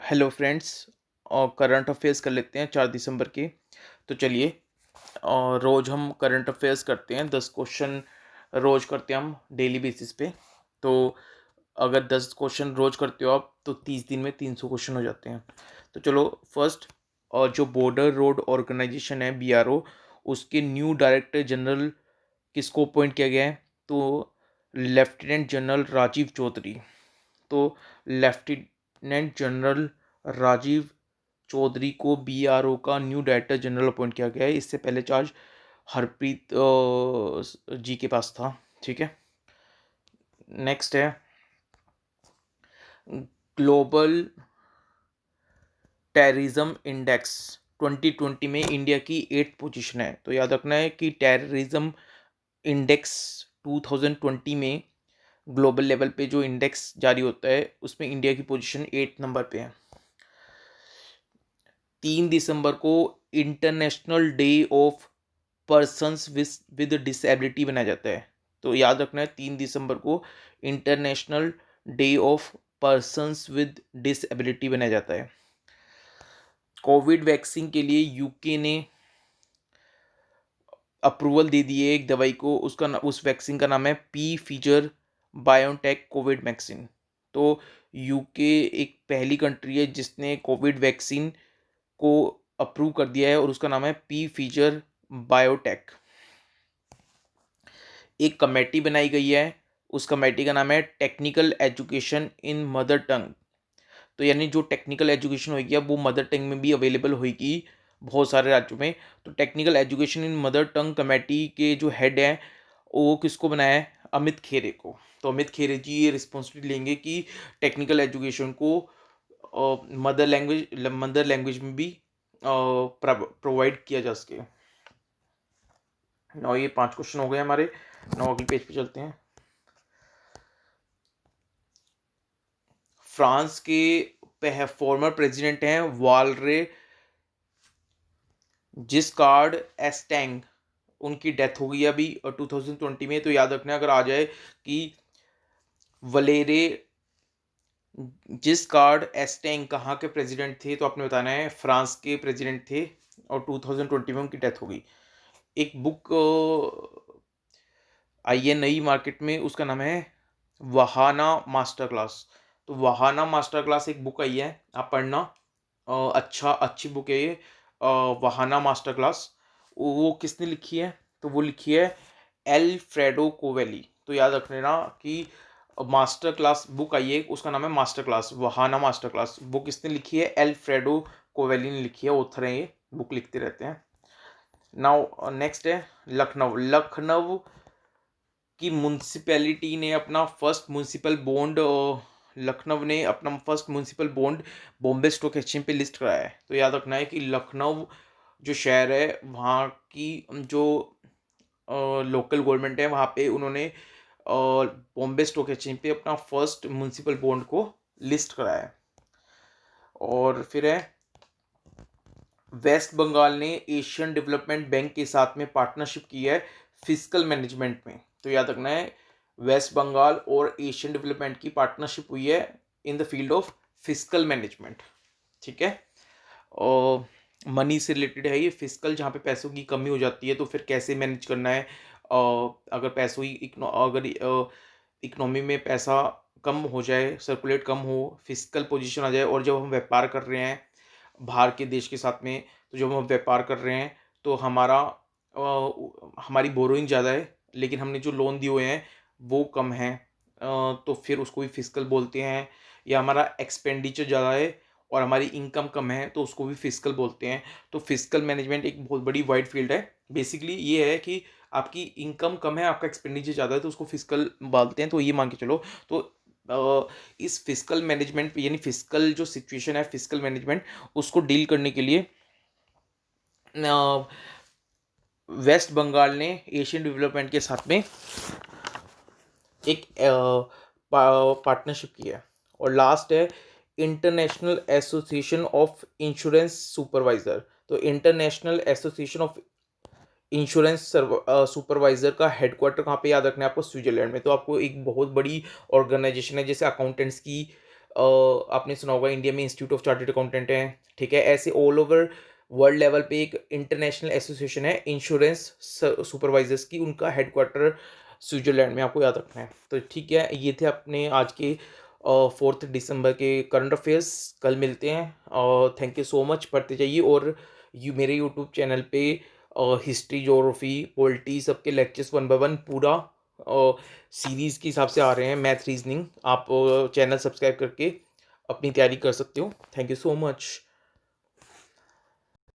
Hello friends. और current affairs कर लेते हैं 4 दिसंबर के। तो चलिए, और रोज़ हम करंट अफेयर्स करते हैं, 10 क्वेश्चन रोज़ करते हैं हम डेली बेसिस पे। तो अगर 10 क्वेश्चन रोज़ करते हो आप तो 30 दिन में 300 क्वेश्चन हो जाते हैं। तो चलो फर्स्ट, और जो बॉर्डर रोड ऑर्गेनाइजेशन है BRO, उसके न्यू डायरेक्टर जनरल किसको अपॉइंट किया गया है? तो लेफ्टिनेंट जनरल राजीव चौधरी। तो लेफ्टिनेंट जनरल राजीव चौधरी को BRO का न्यू डायरेक्टर जनरल अपॉइंट किया गया है। इससे पहले चार्ज हरप्रीत जी के पास था। ठीक है, नेक्स्ट है ग्लोबल टेररिज्म इंडेक्स 2020 में इंडिया की 8th पोजीशन है। तो याद रखना है कि टेररिज्म इंडेक्स 2020 में ग्लोबल लेवल पे जो इंडेक्स जारी होता है उसमें इंडिया की पोजीशन 8 नंबर पे है। 3 दिसंबर को international day of persons with disability बनाया जाता है। तो याद रखना है 3 दिसंबर को international day of persons with disability बनाया जाता है। कोविड वैक्सीन के लिए यूके ने अप्रूवल दे दी है एक दवाई को, उस वैक्सीन का नाम है Pfizer बायोटेक कोविड वैक्सीन। तो यूके एक पहली कंट्री है जिसने कोविड वैक्सीन को अप्रूव कर दिया है और उसका नाम है Pfizer बायोटेक। एक कमेटी बनाई गई है, उस कमेटी का नाम है technical education in mother tongue. तो यानी जो टेक्निकल एजुकेशन होगी अब वो मदर टंग में भी अवेलेबल होगी बहुत सारे राज्यों में। तो technical education in mother tongue committee के जो हेड हैं वो किसको बनाया है? अमित खेरे को। तो अमित खेरे जी ये रिस्पॉन्सिबिलिटी लेंगे कि टेक्निकल एजुकेशन को मदर लैंग्वेज में भी प्रोवाइड किया जा सके। नौ ये 5 क्वेश्चन हो गए हमारे। नौ अगले पेज पे चलते हैं। फ्रांस के फॉर्मर प्रेसिडेंट हैं वालरे जिस्कार्ड एस्टेंग, उनकी डेथ हो गई अभी 2020 में। तो याद रखना अगर आ जाए कि वलेरे जिस्कार्ड एस्टेंग कहाँ के प्रेसिडेंट थे तो आपने बताना है फ्रांस के प्रेसिडेंट थे और 2020 में उनकी डेथ हो गई। एक बुक आई है नई मार्केट में, उसका नाम है वहाना मास्टर क्लास। तो वहाना मास्टर क्लास एक बुक आई है, आप पढ़ना। अच्छी बुक है ये, वहाना मास्टर क्लास। वो किसने लिखी है? तो वो लिखी है एल्फ्रेडो कोवेली। तो याद रख लेना कि मास्टर क्लास बुक आई है, उसका नाम है मास्टर क्लास, वहाना मास्टर क्लास। बुक किसने लिखी है? एल्फ्रेडो कोवेली ने लिखी है, ऑथर है ये, बुक लिखते रहते हैं। नाउ नेक्स्ट है लखनऊ की म्यूनसिपैलिटी ने अपना फर्स्ट म्यूनसिपल बॉन्ड लखनऊ ने अपना first municipal bond Bombay stock exchange पे लिस्ट कराया है। तो याद रखना है कि लखनऊ जो शहर है वहाँ की जो लोकल गवर्नमेंट है वहाँ पे उन्होंने बॉम्बे स्टॉक एक्सचेंज पे अपना फर्स्ट म्यूनसिपल बॉन्ड को लिस्ट कराया है। और फिर है वेस्ट बंगाल ने एशियन डेवलपमेंट बैंक के साथ में पार्टनरशिप की है फिस्कल मैनेजमेंट में। तो याद रखना है वेस्ट बंगाल और एशियन डेवलपमेंट की पार्टनरशिप हुई है in the field of fiscal management. ठीक है, और मनी से रिलेटेड है ये। फिस्कल जहाँ पे पैसों की कमी हो जाती है तो फिर कैसे मैनेज करना है। अगर पैसों की अगर इकोनॉमी में पैसा कम हो जाए, सर्कुलेट कम हो, फिस्कल पोजीशन आ जाए, और जब हम व्यापार कर रहे हैं बाहर के देश के साथ में, तो जब हम व्यापार कर रहे हैं तो हमारी बोरोइंग ज़्यादा है लेकिन हमने जो लोन दिए हुए हैं वो कम है, तो फिर उसको भी फिस्कल बोलते हैं। या हमारा एक्सपेंडिचर ज़्यादा है और हमारी इनकम कम है तो उसको भी फिस्कल बोलते हैं। तो फिस्कल मैनेजमेंट एक बहुत बड़ी वाइड फील्ड है। बेसिकली ये है कि आपकी इनकम कम है, आपका एक्सपेंडिचर ज़्यादा है तो उसको फिस्कल बोलते हैं। तो ये मान के चलो। तो इस फिस्कल मैनेजमेंट यानी फिस्कल जो सिचुएशन है, फिस्कल मैनेजमेंट, उसको डील करने के लिए वेस्ट बंगाल ने एशियन डेवलपमेंट के साथ में एक पार्टनरशिप की है। और लास्ट है International Association of Insurance Supervisor. तो International Association of Insurance Supervisor का हेडक्वार्टर कहाँ पे? याद रखना है आपको, स्विट्जरलैंड में। तो आपको एक बहुत बड़ी ऑर्गेनाइजेशन है, जैसे अकाउंटेंट्स की आपने सुना होगा इंडिया में इंस्टीट्यूट ऑफ चार्टर्ड अकाउंटेंट है, ठीक है। ऐसे ऑल ओवर वर्ल्ड लेवल पे एक इंटरनेशनल एसोसिएशन है इंश्योरेंस सुपरवाइजर्स की, उनका हेडक्वार्टर स्विट्जरलैंड में, आपको याद रखना है। तो ठीक है, ये थे अपने आज के 4 दिसंबर के करंट अफेयर्स। कल मिलते हैं और थैंक यू सो मच। पढ़ते जाइए और मेरे यूट्यूब चैनल पे हिस्ट्री, ज्योग्राफी, पॉलिटी सबके लेक्चर्स 1 बाय 1 पूरा सीरीज़ के हिसाब से आ रहे हैं। मैथ, रीजनिंग, आप चैनल सब्सक्राइब करके अपनी तैयारी कर सकते हो। Thank you so much.